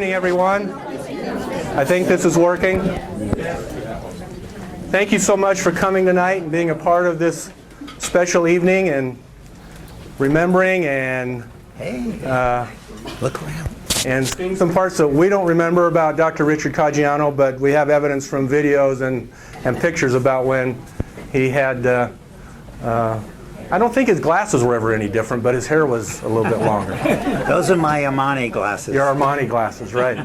evening, everyone. I think this is working. Thank you so much for coming tonight and being a part of this special evening and remembering and Look around. and seeing some parts that we don't remember about Dr. Richard Caggiano, but we have evidence from videos and pictures about when he had I don't think his glasses were ever any different, but his hair was a little bit longer. Those are my Armani glasses. Your Armani glasses, right.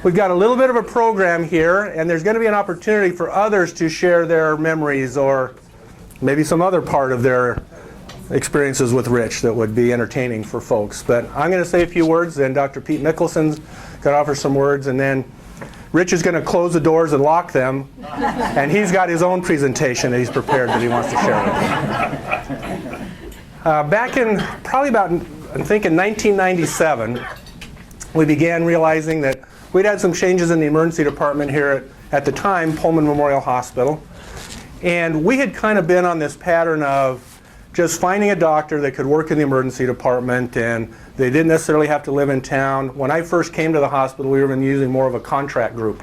We've got a little bit of a program here, and there's going to be an opportunity for others to share their memories or maybe some other part of their experiences with Rich that would be entertaining for folks. But I'm going to say a few words, then Dr. Pete Mickelson's going to offer some words, and then Rich is going to close the doors and lock them, and he's got his own presentation that he's prepared that he wants to share with you. Back in probably about, I'm thinking 1997, we began realizing that we'd had some changes in the emergency department here at the time, Pullman Memorial Hospital, and we had kind of been on this pattern of just finding a doctor that could work in the emergency department, and they didn't necessarily have to live in town. When I first came to the hospital, we were using more of a contract group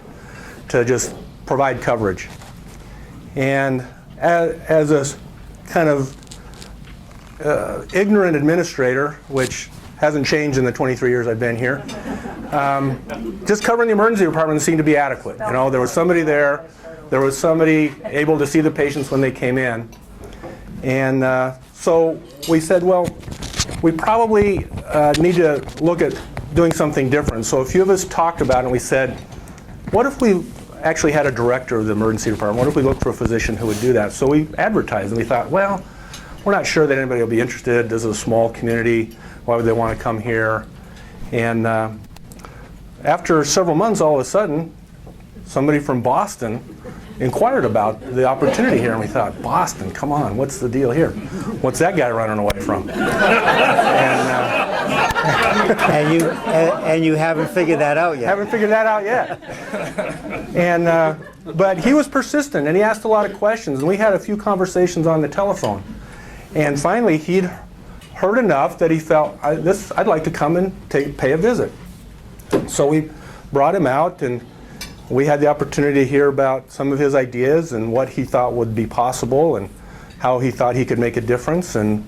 to just provide coverage. And as a kind of ignorant administrator, which hasn't changed in the 23 years I've been here, just covering the emergency department seemed to be adequate. You know, there was somebody there was somebody able to see the patients when they came in. And so we said, well, we probably need to look at doing something different. So a few of us talked about it, and we said, what if we actually had a director of the emergency department? What if we looked for a physician who would do that? So we advertised, and we thought, well, we're not sure that anybody will be interested. This is a small community. Why would they want to come here? And after several months, all of a sudden, somebody from Boston inquired about the opportunity here, and we thought, Boston, come on, what's the deal here? What's that guy running away from? And you haven't figured that out yet. Haven't figured that out yet. And but he was persistent, and he asked a lot of questions, and we had a few conversations on the telephone. And finally, he'd heard enough that he felt, I'd like to come and pay a visit. So we brought him out, and we had the opportunity to hear about some of his ideas and what he thought would be possible and how he thought he could make a difference. And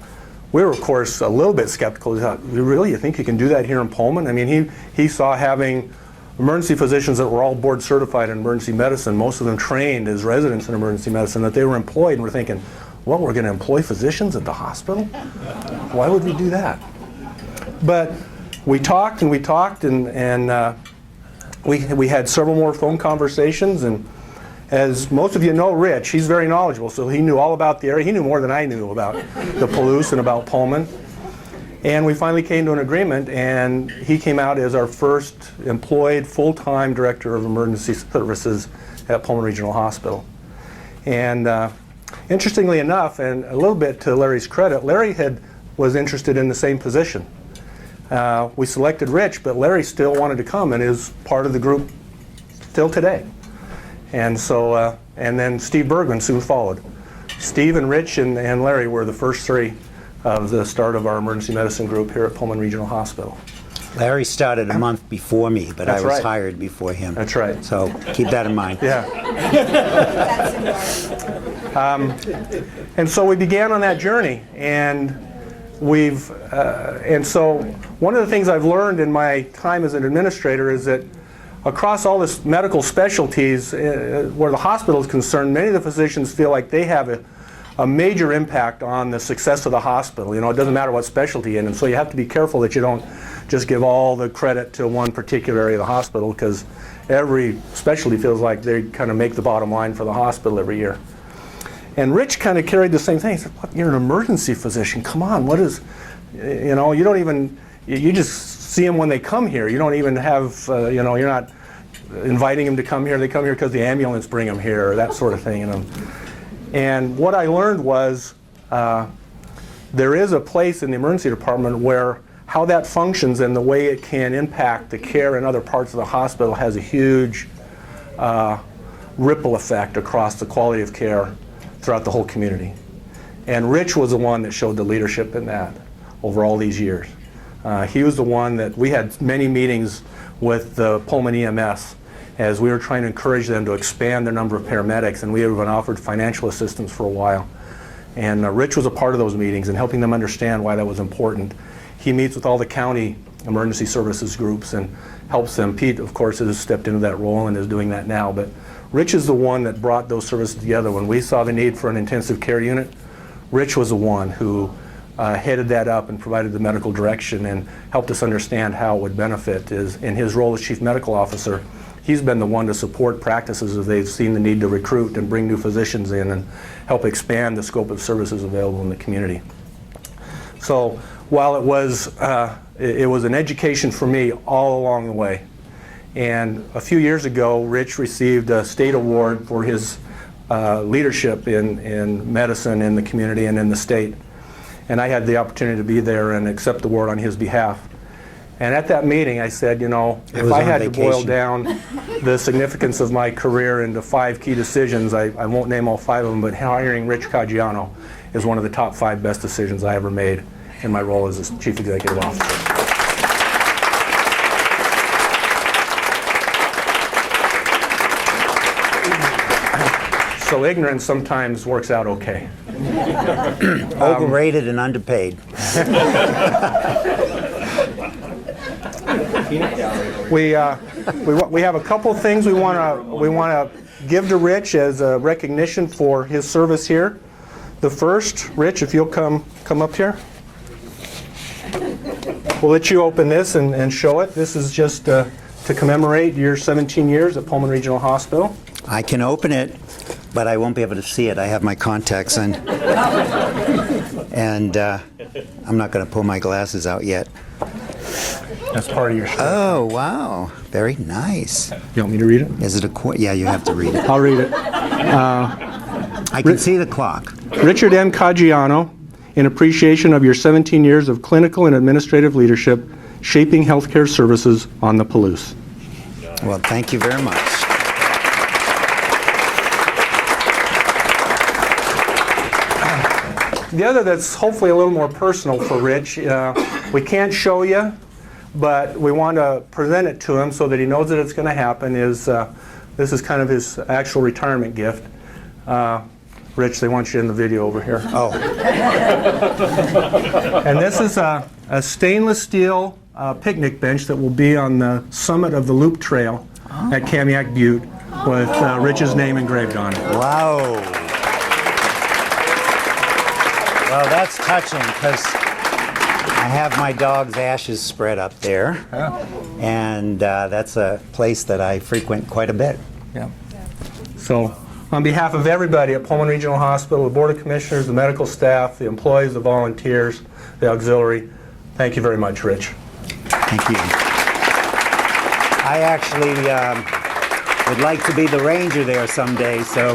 we were, of course, a little bit skeptical. We thought, really, you think you can do that here in Pullman? I mean, he saw having emergency physicians that were all board certified in emergency medicine, most of them trained as residents in emergency medicine, that they were employed, and we're thinking, well, we're going to employ physicians at the hospital? Why would we do that? But we talked and we talked, and we had several more phone conversations, and as most of you know, Rich, he's very knowledgeable, so he knew all about the area. He knew more than I knew about the Palouse and about Pullman. And we finally came to an agreement, and he came out as our first employed full-time director of emergency services at Pullman Regional Hospital. And interestingly enough, and a little bit to Larry's credit, Larry was interested in the same position. We selected Rich, but Larry still wanted to come and is part of the group still today. And so, and then Steve Bergman soon followed. Steve and Rich and Larry were the first three of the start of our emergency medicine group here at Pullman Regional Hospital. Larry started a month before me, but That's I was right. hired before him. That's right. So keep that in mind. Yeah. And so we began on that journey, and and so one of the things I've learned in my time as an administrator is that across all the medical specialties where the hospital is concerned, many of the physicians feel like they have a major impact on the success of the hospital. You know, it doesn't matter what specialty you're in, and so you have to be careful that you don't just give all the credit to one particular area of the hospital, because every specialty feels like they kind of make the bottom line for the hospital every year. And Rich kind of carried the same thing. He said, "What, you're an emergency physician, come on, what is, you know, you don't even, you just see them when they come here. You don't even have, you know, you're not inviting them to come here. They come here because the ambulance bring them here," or that sort of thing. You know? And what I learned was there is a place in the emergency department where how that functions and the way it can impact the care in other parts of the hospital has a huge ripple effect across the quality of care throughout the whole community. And Rich was the one that showed the leadership in that over all these years. He was the one that we had many meetings with the Pullman EMS as we were trying to encourage them to expand their number of paramedics, and we even offered financial assistance for a while. And Rich was a part of those meetings and helping them understand why that was important. He meets with all the county emergency services groups and helps them. Pete, of course, has stepped into that role and is doing that now, but Rich is the one that brought those services together. When we saw the need for an intensive care unit, Rich was the one who headed that up and provided the medical direction and helped us understand how it would benefit. In his role as chief medical officer, he's been the one to support practices as they've seen the need to recruit and bring new physicians in and help expand the scope of services available in the community. So while it was an education for me all along the way. And a few years ago, Rich received a state award for his leadership in medicine in the community and in the state. And I had the opportunity to be there and accept the award on his behalf. And at that meeting, I said, you know, if I had to boil down the significance of my career into 5 key decisions, I won't name all 5 of them, but hiring Rich Caggiano is one of the top 5 best decisions I ever made in my role as a chief executive officer. So ignorance sometimes works out okay. Overrated and underpaid. We have a couple of things we want to give to Rich as a recognition for his service here. The first, Rich, if you'll come up here. We'll let you open this and show it. This is just to commemorate your 17 years at Pullman Regional Hospital. I can open it, but I won't be able to see it. I have my contacts in. And I'm not going to pull my glasses out yet. That's part of your show. Oh, wow. Very nice. You want me to read it? Is it a yeah, you have to read it. I'll read it. I can see the clock. Richard M. Caggiano, in appreciation of your 17 years of clinical and administrative leadership shaping healthcare services on the Palouse. Well, thank you very much. The other that's hopefully a little more personal for Rich, we can't show you, but we want to present it to him so that he knows that it's going to happen, is this is kind of his actual retirement gift. Rich, they want you in the video over here. Oh. And this is a stainless steel picnic bench that will be on the summit of the Loop Trail at Kamiak Butte with Rich's name engraved on it. Wow. Well, that's touching because I have my dog's ashes spread up there. Yeah. And that's a place that I frequent quite a bit. Yeah. So, on behalf of everybody at Pullman Regional Hospital, the Board of Commissioners, the medical staff, the employees, the volunteers, the auxiliary, thank you very much, Rich. Thank you. I actually would like to be the ranger there someday, so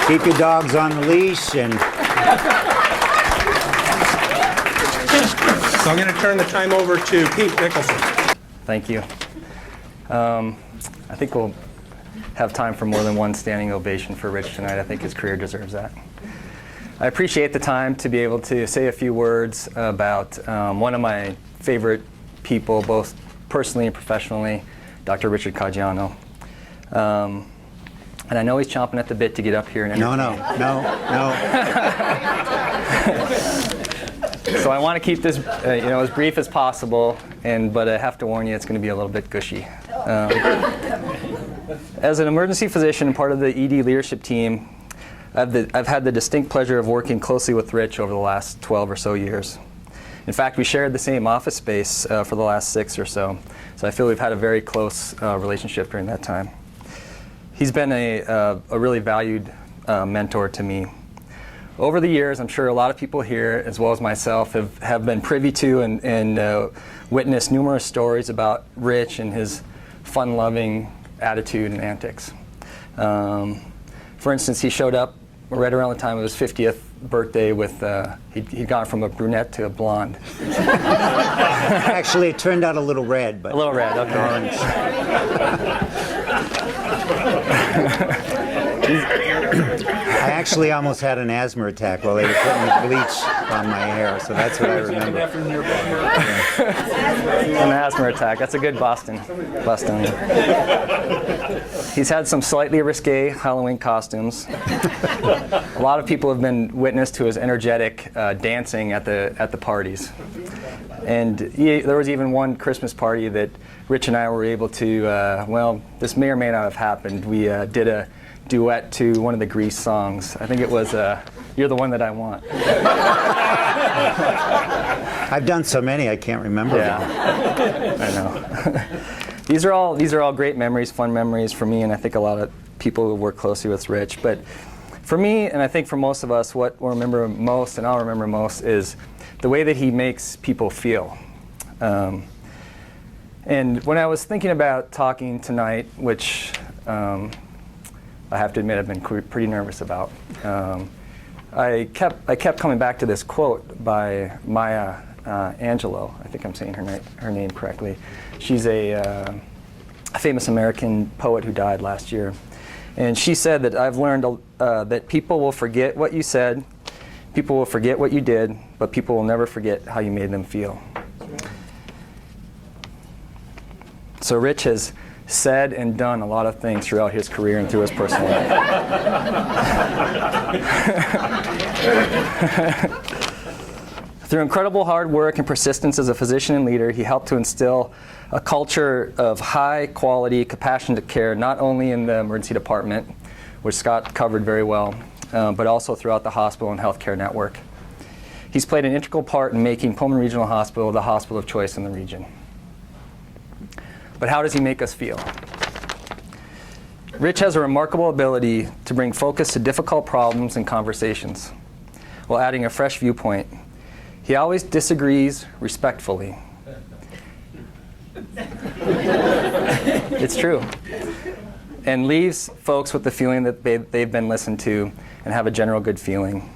keep your dogs on the leash. And so I'm going to turn the time over to Pete Nicholson. Thank you. I think we'll have time for more than one standing ovation for Rich tonight. I think his career deserves that. I appreciate the time to be able to say a few words about one of my favorite people, both personally and professionally, Dr. Richard Caggiano. And I know he's chomping at the bit to get up here and no. So I want to keep this as brief as possible, but I have to warn you, it's going to be a little bit gushy. As an emergency physician and part of the ED leadership team, I've had the distinct pleasure of working closely with Rich over the last 12 or so years. In fact, we shared the same office space for the last 6 or so. So I feel we've had a very close relationship during that time. He's been a really valued mentor to me. Over the years, I'm sure a lot of people here, as well as myself, have been privy to and witnessed numerous stories about Rich and his fun-loving attitude and antics. For instance, he showed up right around the time of his 50th birthday with, he'd gone from a brunette to a blonde. Actually, it turned out a little red, but A little red, okay. orange. I actually almost had an asthma attack while they were putting the bleach on my hair, so that's what I remember. An asthma attack. That's a good Bostonian. He's had some slightly risque Halloween costumes. A lot of people have been witness to his energetic dancing at the parties. And there was even one Christmas party that Rich and I were able to, well, this may or may not have happened. We did a duet to one of the Grease songs. I think it was You're the One That I Want. I've done so many I can't remember them. I know. These are all great memories, fun memories for me, and I think a lot of people who work closely with Rich. But for me, and I think for most of us, what we'll remember most, and I'll remember most, is the way that he makes people feel. And when I was thinking about talking tonight, which I have to admit I've been pretty nervous about, I kept coming back to this quote by Maya Angelou. I think I'm saying her name correctly. She's a famous American poet who died last year. And she said that I've learned that people will forget what you said, people will forget what you did, but people will never forget how you made them feel. So Rich has said and done a lot of things throughout his career and through his personal life. Through incredible hard work and persistence as a physician and leader, he helped to instill a culture of high quality, compassionate care, not only in the emergency department, which Scott covered very well, but also throughout the hospital and healthcare network. He's played an integral part in making Pullman Regional Hospital the hospital of choice in the region. But how does he make us feel? Rich has a remarkable ability to bring focus to difficult problems and conversations, while adding a fresh viewpoint. He always disagrees respectfully. It's true. And leaves folks with the feeling that they've been listened to and have a general good feeling.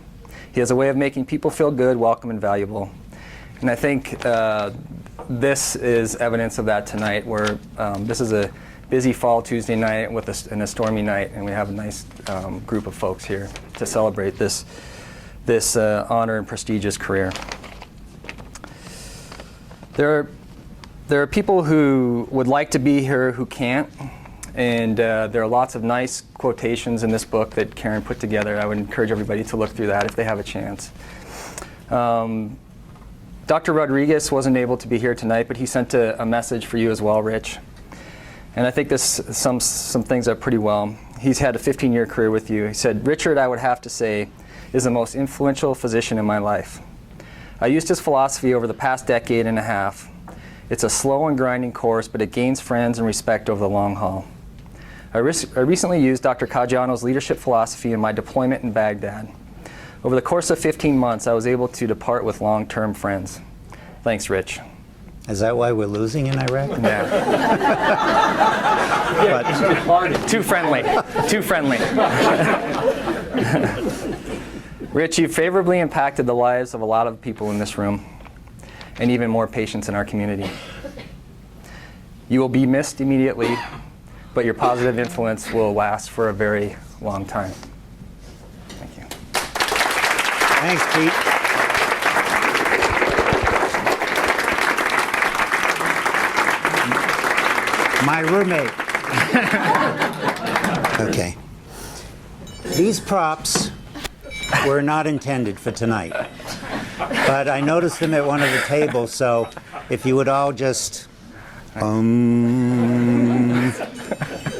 He has a way of making people feel good, welcome, and valuable. And I think this is evidence of that tonight, where this is a busy fall Tuesday night and a stormy night, and we have a nice group of folks here to celebrate this honor and prestigious career. There are people who would like to be here who can't, and there are lots of nice quotations in this book that Karen put together. I would encourage everybody to look through that if they have a chance. Dr. Rodriguez wasn't able to be here tonight, but he sent a message for you as well, Rich. And I think this sums some things up pretty well. He's had a 15-year career with you. He said, "Richard, I would have to say, is the most influential physician in my life. I used his philosophy over the past decade and a half. It's a slow and grinding course, but it gains friends and respect over the long haul. I recently used Dr. Caggiano's leadership philosophy in my deployment in Baghdad. Over the course of 15 months, I was able to depart with long-term friends. Thanks, Rich." Is that why we're losing in Iraq? Yeah. But too friendly. Too friendly. Rich, you've favorably impacted the lives of a lot of people in this room, and even more patients in our community. You will be missed immediately, but your positive influence will last for a very long time. Thank you. Thanks, Pete. My roommate. Okay. These props were not intended for tonight, but I noticed them at one of the tables, so if you would all just,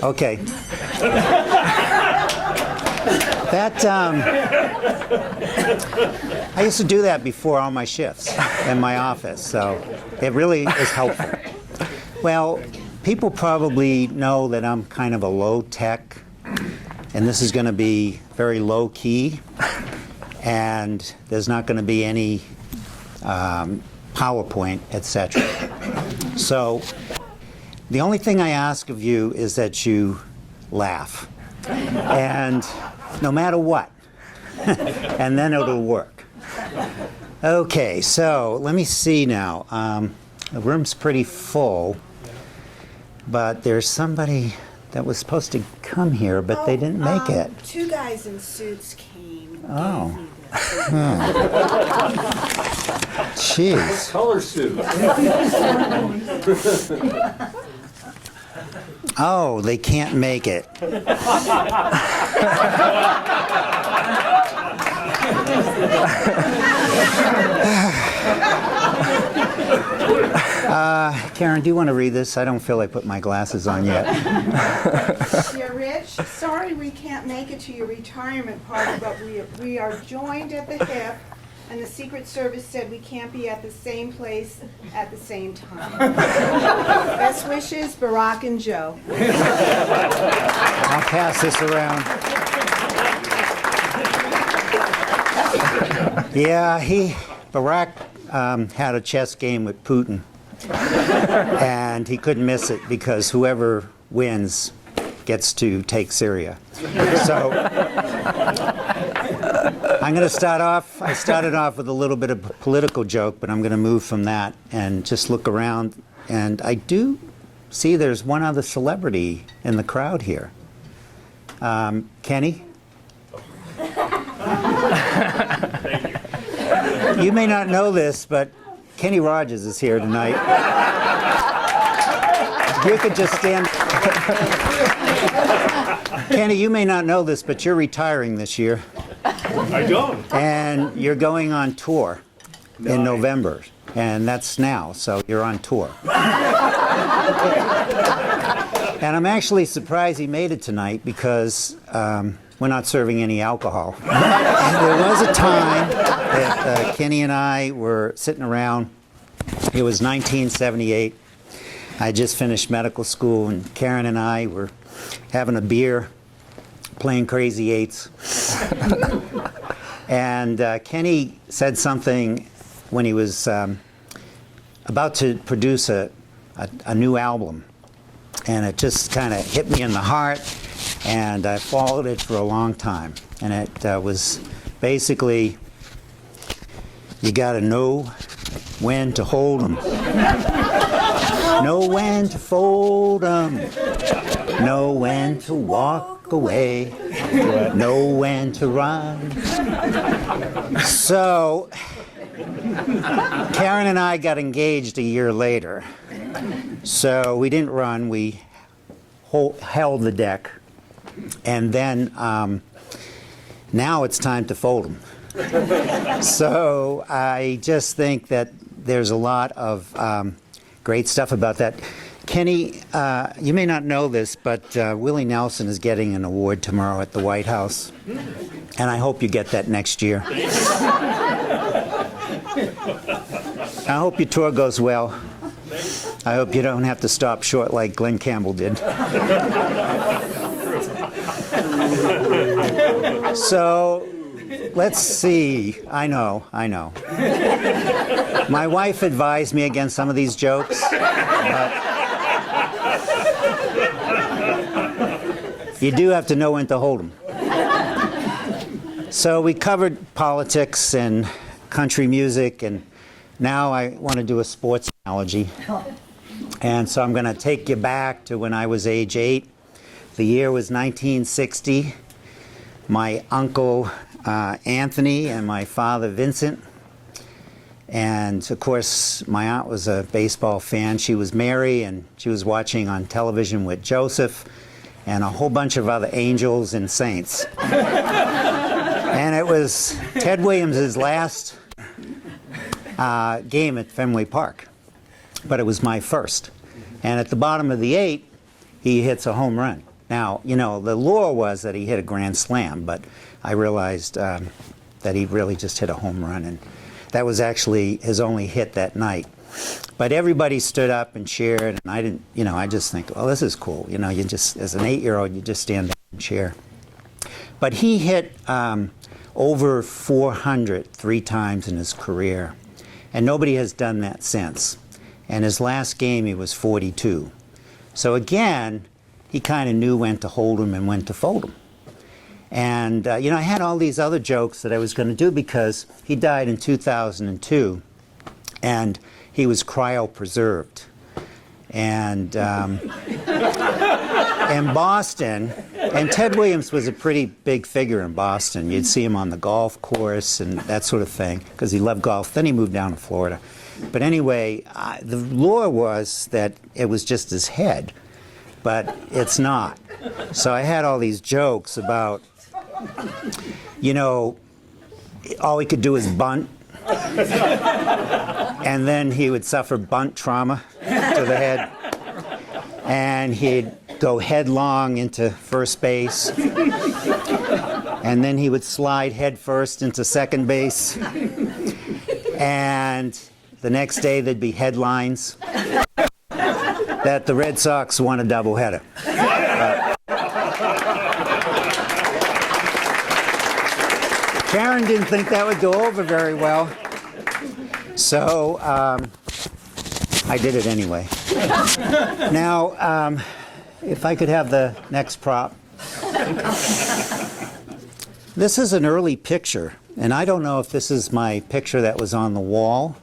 okay. That, I used to do that before all my shifts in my office, so it really is helpful. Well, people probably know that I'm kind of a low-tech, and this is going to be very low-key, and there's not going to be any PowerPoint, etc. So the only thing I ask of you is that you laugh, and no matter what, and then it'll work. Okay, so let me see now. The room's pretty full, but there's somebody that was supposed to come here, but they didn't make it. Two guys in suits came. and Oh. gave me this. Jeez. Color suit. Oh, they can't make it. Karen, do you want to read this? I don't feel like putting my glasses on yet. Dear Rich, sorry we can't make it to your retirement party, but we are joined at the hip, and the Secret Service said we can't be at the same place at the same time. Best wishes, Barack and Joe. I'll pass this around. Yeah, Barack had a chess game with Putin, and he couldn't miss it because whoever wins gets to take Syria. So I'm going to start off. I started off with a little bit of a political joke, but I'm going to move from that and just look around. And I do see there's one other celebrity in the crowd here. Kenny? You may not know this, but Kenny Rogers is here tonight. You could just stand. Kenny, you may not know this, but you're retiring this year. I don't. And you're going on tour in November. And that's now, so you're on tour. And I'm actually surprised he made it tonight because we're not serving any alcohol. There was a time that Kenny and I were sitting around. It was 1978. I just finished medical school, and Karen and I were having a beer, playing Crazy Eights. And Kenny said something when he was about to produce a new album. And it just kind of hit me in the heart, and I followed it for a long time. And it was basically, you got to know when to hold 'em. Know when to fold 'em. Know when to walk away. Know when to run. So, Karen and I got engaged a year later. So we didn't run, we held the deck. And then now it's time to fold them. So I just think that there's a lot of great stuff about that. Kenny, you may not know this, but Willie Nelson is getting an award tomorrow at the White House. And I hope you get that next year. I hope your tour goes well. I hope you don't have to stop short like Glenn Campbell did. So, let's see. I know. My wife advised me against some of these jokes. You do have to know when to hold them. So we covered politics and country music, and now I want to do a sports analogy. And so I'm going to take you back to when I was age 8. The year was 1960. My uncle Anthony and my father Vincent. And of course, my aunt was a baseball fan. She was Mary, and she was watching on television with Joseph and a whole bunch of other angels and saints. And it was Ted Williams' last game at Fenway Park. But it was my first. And at the bottom of the 8th, he hits a home run. Now, you know, the lore was that he hit a grand slam, but I realized that he really just hit a home run, and that was actually his only hit that night. But everybody stood up and cheered, and I didn't, you know, I just think, well, this is cool. You know, you just, as an 8-year-old, you just stand up and cheer. But he hit over 400 3 times in his career, and nobody has done that since. And his last game, he was 42. So again, he kind of knew when to hold him and when to fold him. And, you know, I had all these other jokes that I was going to do because he died in 2002, and he was cryopreserved. And in Boston, and Ted Williams was a pretty big figure in Boston. You'd see him on the golf course and that sort of thing, because he loved golf. Then he moved down to Florida. But anyway, the lore was that it was just his head, but it's not. So I had all these jokes about, all he could do is bunt, and then he would suffer bunt trauma to the head, and he'd go headlong into first base, and then he would slide head first into second base, and the next day there'd be headlines that the Red Sox won a doubleheader. Karen didn't think that would go over very well, so I did it anyway. Now, if I could have the next prop. This is an early picture, and I don't know if this is my picture that was on the wall.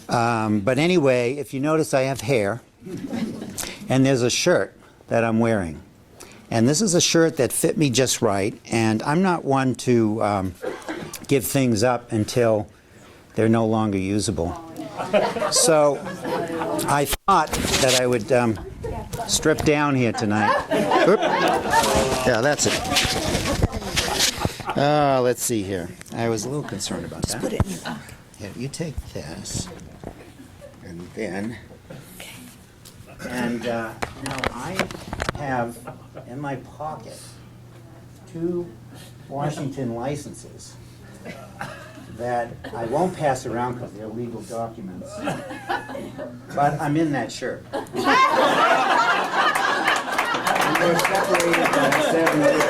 But anyway, if you notice, I have hair, and there's a shirt that I'm wearing. And this is a shirt that fit me just right, and I'm not one to give things up until they're no longer usable. So I thought that I would strip down here tonight. Oop. Yeah, that's it. Let's see here. I was a little concerned about that. Put it in your pocket. Here, you take this, and then, and now I have in my pocket 2 Washington licenses that I won't pass around because they're legal documents, but I'm in that shirt. We were separated by 7 years.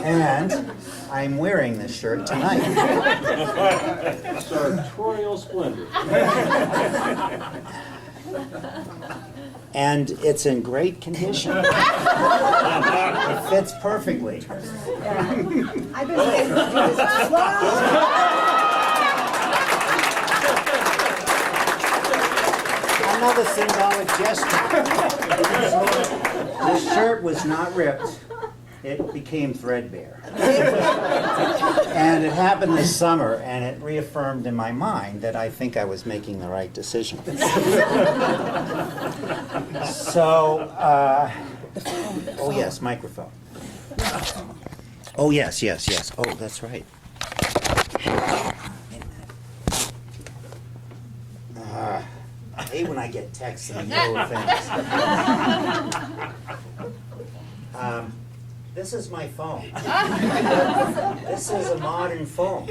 And I'm wearing this shirt tonight. Sartorial splendor. And it's in great condition. It fits perfectly. I've been waiting to do this for a while. Another symbolic gesture. This shirt was not ripped. It became threadbare. And it happened this summer, and it reaffirmed in my mind that I think I was making the right decision. So, oh yes, microphone. Oh yes, yes, yes. Oh, that's right. I hate when I get texts in the middle of things. This is my phone. This is a modern phone.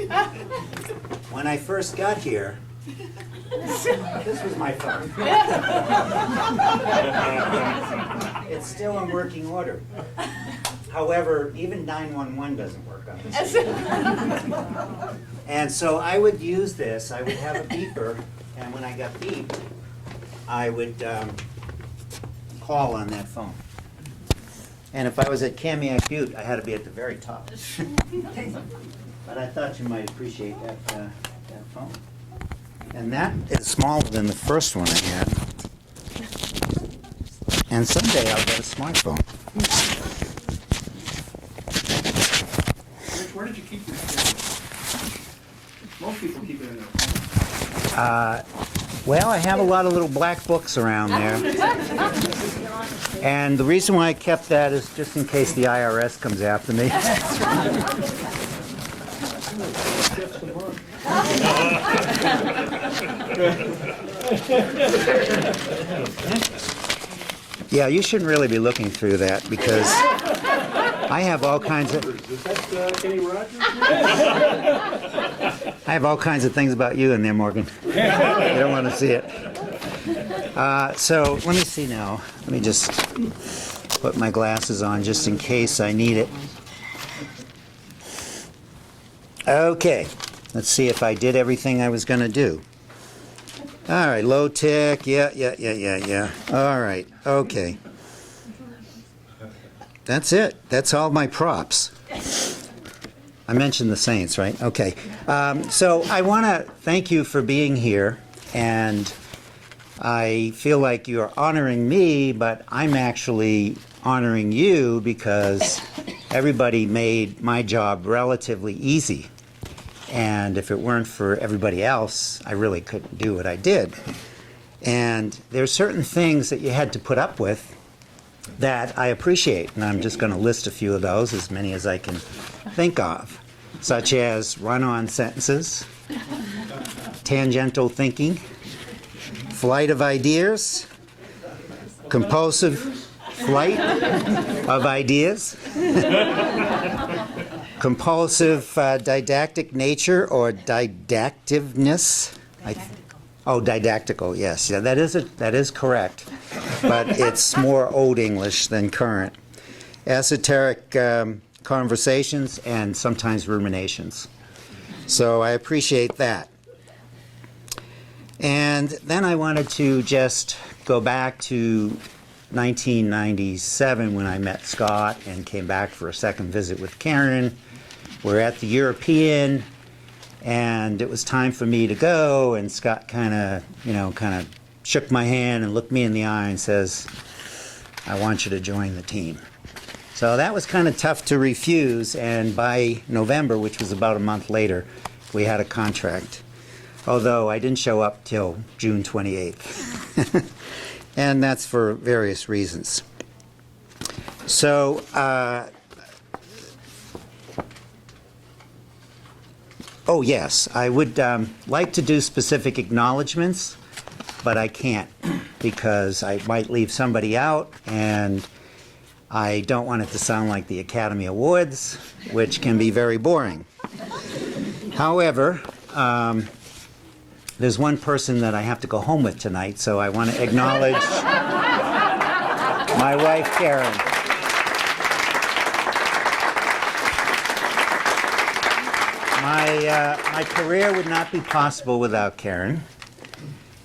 When I first got here, this was my phone. It's still in working order. However, even 911 doesn't work on this. And so I would use this. I would have a beeper, and when I got beeped, I would call on that phone. And if I was at Caggiano Butte, I had to be at the very top. But I thought you might appreciate that phone. And that is smaller than the first one I had. And someday I'll get a smartphone. Rich, where did you keep your camera? Most people keep it in their phone. Well, I have a lot of little black books around there. And the reason why I kept that is just in case the IRS comes after me. Yeah, you shouldn't really be looking through that because I have all kinds of... Is that Kenny Rogers? I have all kinds of things about you in there, Morgan. You don't want to see it. So let me see now. Let me just put my glasses on just in case I need it. Okay, let's see if I did everything I was going to do. All right, low tech, yeah. All right, okay. That's it. That's all my props. I mentioned the Saints, right? Okay. So I want to thank you for being here and I feel like you're honoring me, but I'm actually honoring you because everybody made my job relatively easy. And if it weren't for everybody else, I really couldn't do what I did. And there's certain things that you had to put up with that I appreciate, and I'm just going to list a few of those, as many as I can think of, such as run-on sentences, tangential thinking, flight of ideas, compulsive flight of ideas, compulsive didactic nature or didactiveness. Didactical, yes. Yeah, that is correct, but it's more Old English than current. Esoteric conversations and sometimes ruminations. So I appreciate that. And then I wanted to just go back to 1997 when I met Scott and came back for a second visit with Karen. We're at the European, and it was time for me to go, and Scott kind of shook my hand and looked me in the eye and says, I want you to join the team. So that was kind of tough to refuse, and by November, which was about a month later, we had a contract. Although I didn't show up till June 28th. And that's for various reasons. So, oh yes, I would like to do specific acknowledgments, but I can't because I might leave somebody out, and I don't want it to sound like the Academy Awards, which can be very boring. However, there's one person that I have to go home with tonight, so I want to acknowledge my wife, Karen. My career would not be possible without Karen.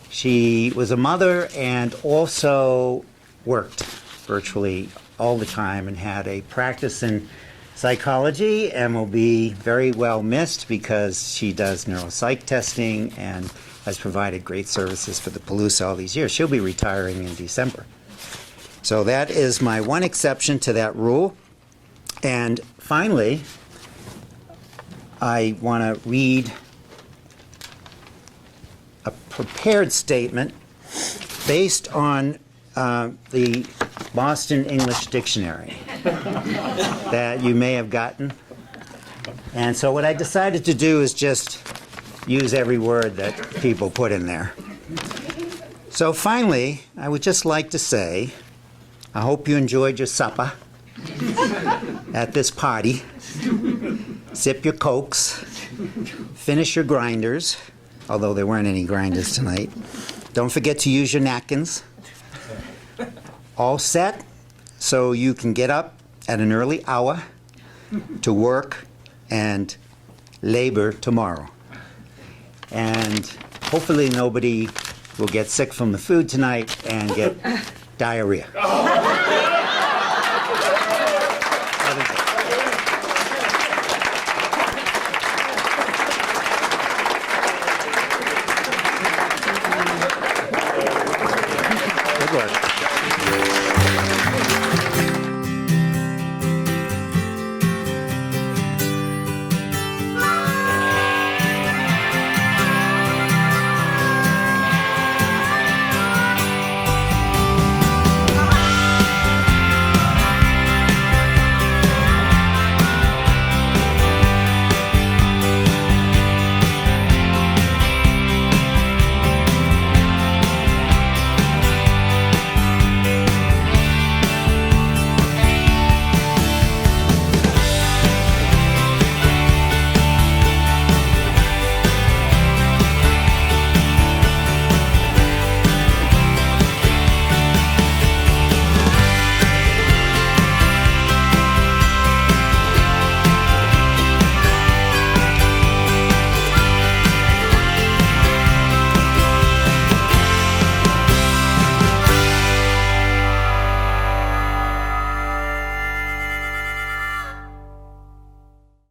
She was a mother and also worked virtually all the time and had a practice in psychology and will be very well missed because she does neuropsych testing and has provided great services for the Palouse all these years. She'll be retiring in December. So that is my one exception to that rule. And finally, I want to read a prepared statement based on the Boston English Dictionary that you may have gotten. And so what I decided to do is just use every word that people put in there. So finally, I would just like to say, I hope you enjoyed your supper at this party. Sip your Cokes, finish your grinders, although there weren't any grinders tonight. Don't forget to use your napkins. All set so you can get up at an early hour to work and labor tomorrow. And hopefully nobody will get sick from the food tonight and get diarrhea.